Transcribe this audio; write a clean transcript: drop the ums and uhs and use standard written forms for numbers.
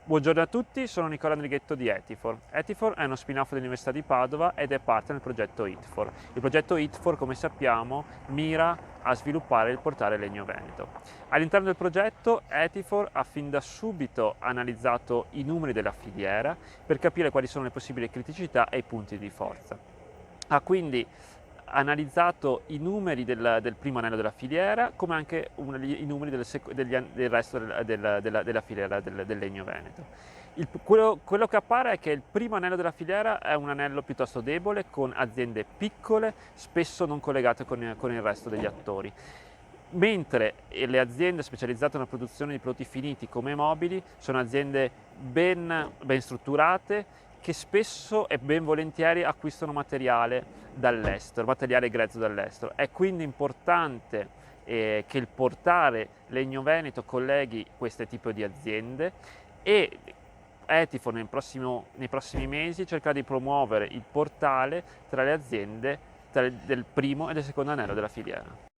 Buongiorno a tutti, sono Nicola Nrighetto di Etifor. Etifor è uno spin-off dell'Università di Padova ed è parte del progetto ITFOR. Il progetto ITFOR, come sappiamo, mira a sviluppare il portale Legno Veneto. All'interno del progetto Etifor ha fin da subito analizzato i numeri della filiera per capire quali sono le possibili criticità e i punti di forza. Ha quindi analizzato i numeri del primo anello della filiera, come anche i numeri del resto della filiera del legno veneto. Quello che appare è che il primo anello della filiera è un anello piuttosto debole, con aziende piccole, spesso non collegate con il resto degli attori. Mentre le aziende specializzate nella produzione di prodotti finiti come mobili sono aziende ben strutturate, che spesso e ben volentieri acquistano materiale dall'estero, materiale grezzo dall'estero. È quindi importante che il portale Legno Veneto colleghi questo tipo di aziende, e Etifor nei prossimi mesi cercherà di promuovere il portale tra le aziende del primo e del secondo anello della filiera.